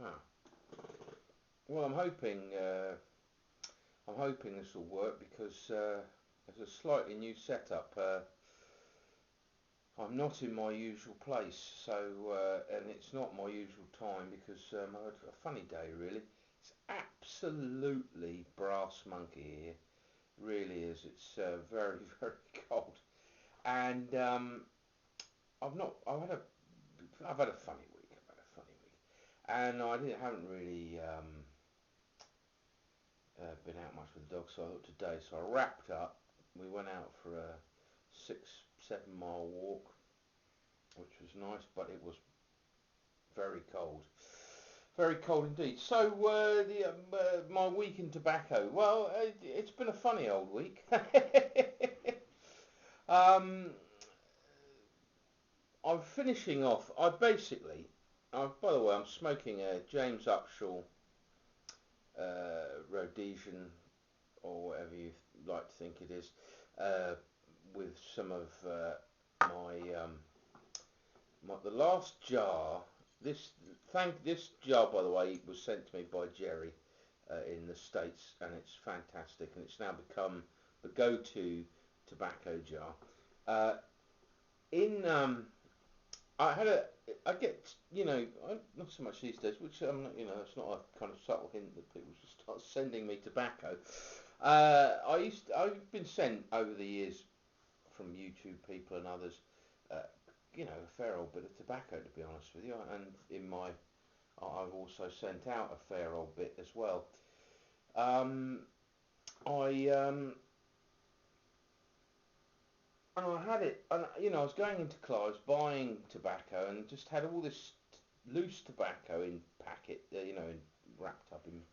Huh. Well, I'm hoping this will work because it's a slightly new setup. I'm not in my usual place, so and it's not my usual time because I had a funny day really. It's absolutely brass monkey here, really is. It's very very cold, and I've had a funny week. And I haven't really been out much with the dog, so I thought today. So I wrapped up. We went out for a 6-7 mile walk, which was nice, but it was very cold. Very cold indeed. So my week in tobacco. Well, it's been a funny old week. um, I'm finishing off. By the way, I'm smoking a James Upshaw Rhodesian, or whatever you like to think it is, uh, with some of my, the last jar. This jar, by the way, was sent to me by Jerry in the States, and it's fantastic, and it's now become the go-to tobacco jar. Uh, in I had a I get not so much these days, which it's not a kind of subtle hint that people should start sending me tobacco. I've been sent over the years from YouTube people and others, uh, a fair old bit of tobacco, to be honest with you, and I've also sent out a fair old bit as well. Um, I And I had it, and I was going into Clive's buying tobacco, and just had all this loose tobacco in packet, wrapped up in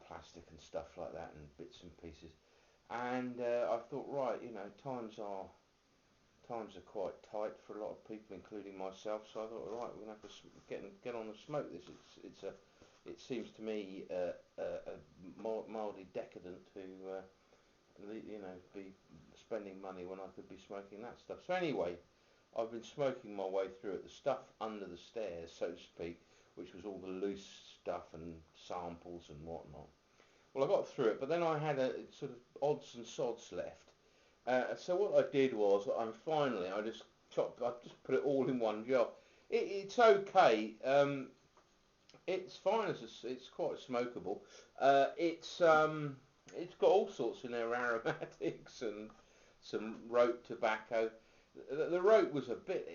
plastic and stuff like that, and bits and pieces. And I thought, right, times are quite tight for a lot of people, including myself. So I thought, right, we're gonna have to get on and smoke this. It seems to me mildly decadent to be spending money when I could be smoking that stuff. So anyway, I've been smoking my way through it. The stuff under the stairs, so to speak, which was all the loose stuff and samples and whatnot. Well, I got through it, but then I had a sort of odds and sods left. So what I did was, I just put it all in one jar. It's okay. It's fine it's quite smokable. It's got all sorts in there, aromatics and some rope tobacco. The rope was a bit.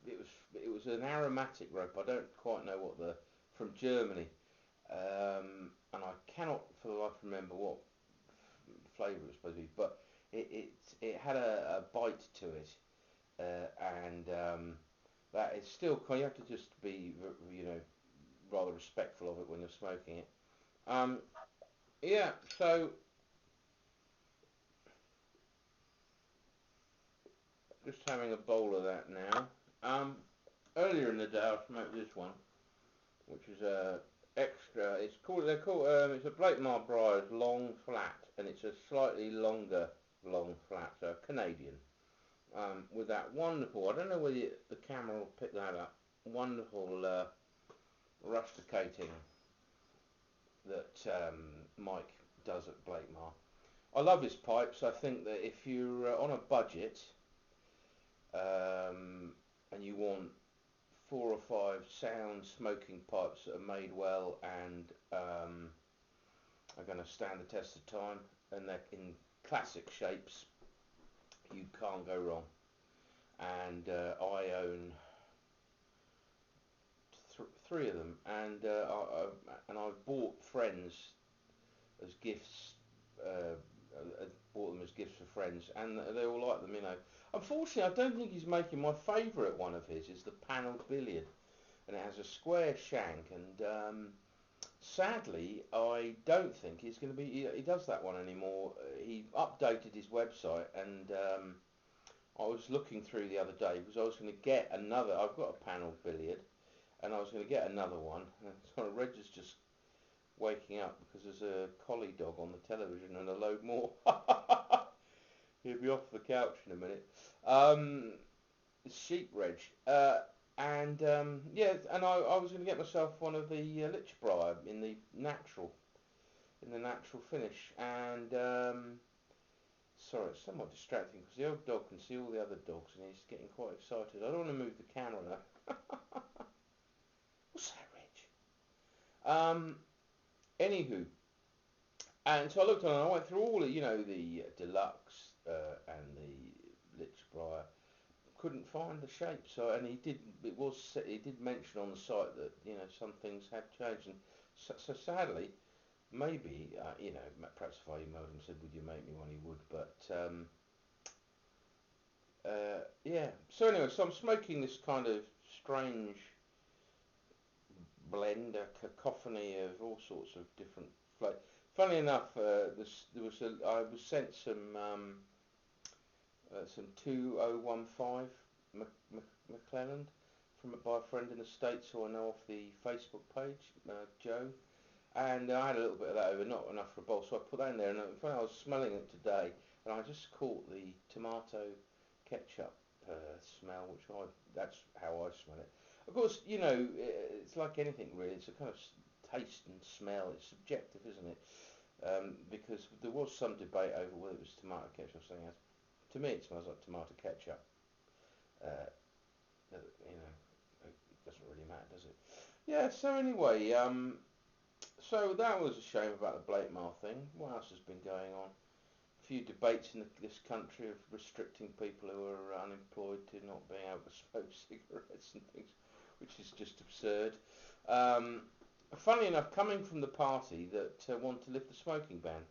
It was an aromatic rope. I don't quite know what the from Germany, and I cannot for the life remember what flavour it was supposed to be. But it had a bite to it, and that is still. You have to just be rather respectful of it when you're smoking it. Um, yeah, so just having a bowl of that now. Um, Earlier in the day I smoked this one, which is a extra. It's a Blake Mar Briars long flat, and it's a slightly longer long flat, so Canadian. With that wonderful, I don't know whether the camera will pick that up. Wonderful rusticating that Mike does at Blake Mar. I love his pipes. I think that if you're on a budget and you want 4 or 5 sound smoking pipes that are made well and are going to stand the test of time, and they're in classic shapes, you can't go wrong. And I own three of them, and I've bought friends as gifts. Bought them as gifts for friends, and they all like them. Unfortunately, I don't think he's making my favourite one of his is the panelled billiard, and it has a square shank. And sadly, I don't think he's going to be. He does that one anymore. He updated his website, and I was looking through the other day because I was going to get another. I've got a panelled billiard, and I was going to get another one. And so Reg is just waking up because there's a collie dog on the television and a load more. He'll be off the couch in a minute. It's sheep Reg. And yeah, and I was going to get myself one of the Lichbriar in the natural finish, and sorry, it's somewhat distracting because the old dog can see all the other dogs and he's getting quite excited. I don't want to move the camera now. What's that, Reg? Anywho, and so I looked on and I went through all the, the deluxe and the Lichbriar. Couldn't find the shape, so and he did mention on the site that some things had changed, and so sadly, maybe perhaps if I emailed him and said would you make me one, he would, but yeah. So anyway, so I'm smoking this kind of strange blend, a cacophony of all sorts of different flavors. Funny enough, I was sent some 2015 McClelland by a friend in the States who I know off the Facebook page, Joe. And I had a little bit of that over, not enough for a bowl, so I put that in there. And when I was smelling it today, and I just caught the tomato ketchup smell, that's how I smell it. Of course, it's like anything really. It's a kind of taste and smell. It's subjective, isn't it? Because there was some debate over whether it was tomato ketchup or something else. To me, it smells like tomato ketchup. Uh, it doesn't really matter, does it? Yeah. So anyway, so that was a shame about the Blake Marr thing. What else has been going on? A few debates in this country of restricting people who are unemployed to not being able to smoke cigarettes and things, which is just absurd. Um, Funny enough, coming from the party that want to lift the smoking ban.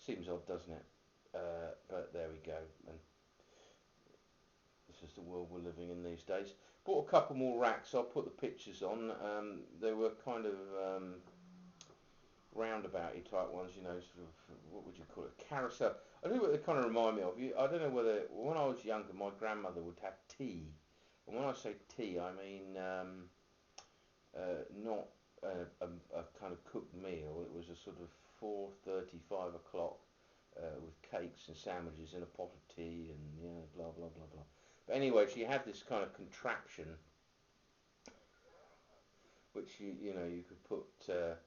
Seems odd, doesn't it? But there we go. And this is the world we're living in these days. Bought a couple more racks. I'll put the pictures on. They were kind of roundabouty type ones, sort of, what would you call it, carousel. I think what they kind of remind me of. I don't know whether, when I was younger, my grandmother would have tea. And when I say tea, I mean not a kind of cooked meal. It was a sort of 4:30, 5 o'clock with cakes and sandwiches and a pot of tea and blah blah blah blah. But anyway, she had this kind of contraption which you could put the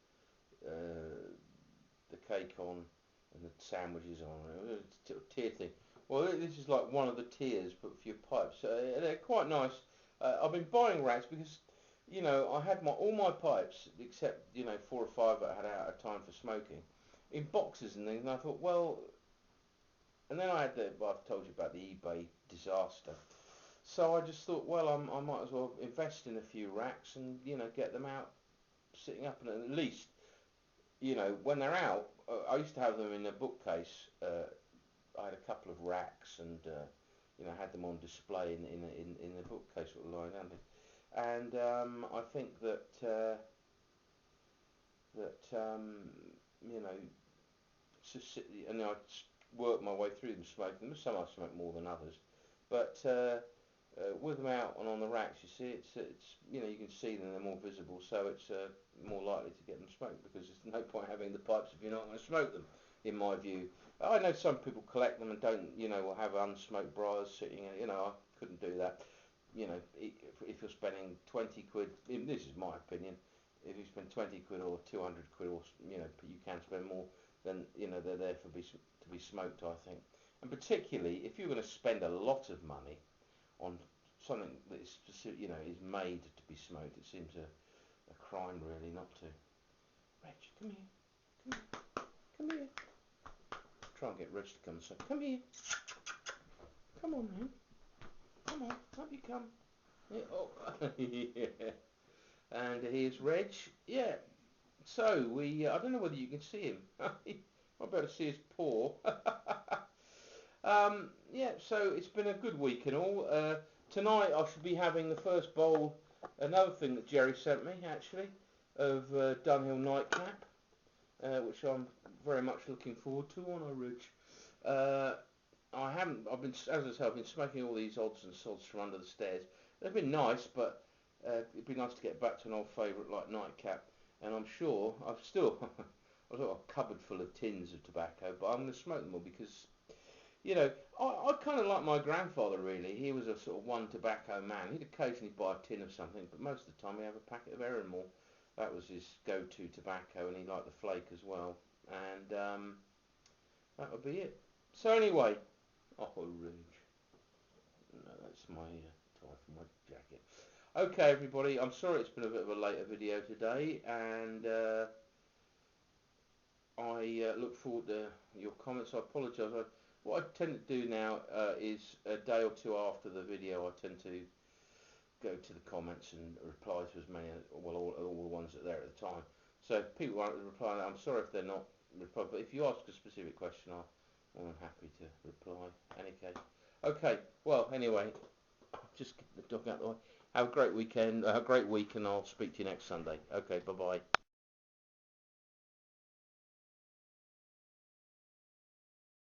cake on and the sandwiches on. It was a tier thing. Well, this is like one of the tiers, but for your pipes. They're quite nice. I've been buying racks because I had all my pipes except 4 or 5 that I had out of time for smoking in boxes and things, and I thought, well, and then I've told you about the eBay disaster. So I just thought, well, I might as well invest in a few racks and get them out, sitting up, and at least when they're out, I used to have them in a bookcase. I had a couple of racks and had them on display in the bookcase that were lying down there. And I think that you know and I worked my way through them smoking them. Some I smoke more than others, but with them out and on the racks, you see, it's you can see them; they're more visible, so it's more likely to get them smoked because there's no point having the pipes if you're not going to smoke them, in my view. I know some people collect them and don't, will have unsmoked briars sitting. I couldn't do that. If you're spending 20 quid, this is my opinion. If you spend 20 quid or 200 quid, or you can spend more, then they're there to be smoked, I think. And particularly if you're going to spend a lot of money on something that is is made to be smoked, it seems a crime really not to. Reg, come here, come here. Try and get Reg to come. So come here, come on, man, come on, up you come. Yeah, oh, yeah. And here's Reg. Yeah. So I don't know whether you can see him. I'll be able to see his paw. Yeah, so it's been a good week and all. Tonight I should be having the first bowl, another thing that Jerry sent me actually, of Dunhill Nightcap, which I'm very much looking forward to, aren't I, Rich? I've been, as I said, I've been smoking all these odds and sods from under the stairs. They've been nice, but it'd be nice to get back to an old favourite like Nightcap. And I'm sure I've still I've got a cupboard full of tins of tobacco, but I'm going to smoke them all because You know, I kind of like my grandfather really. He was a sort of one tobacco man. He'd occasionally buy a tin of something, but most of the time he'd have a packet of Erenmore. That was his go-to tobacco, and he liked the flake as well. And that would be it. So anyway, oh rouge. No, that's my tie for my jacket. Okay, everybody. I'm sorry it's been a bit of a later video today, and I look forward to your comments. I apologise. What I tend to do now is a day or two after the video, I tend to go to the comments and reply to as many, well, all the ones that are there at the time. So if people aren't replying, I'm sorry if they're not replying, but if you ask a specific question, I'm more than happy to reply. Any case. Okay, well, anyway, just get the dog out of the way. Have a great weekend, a great week, and I'll speak to you next Sunday. Okay, bye-bye.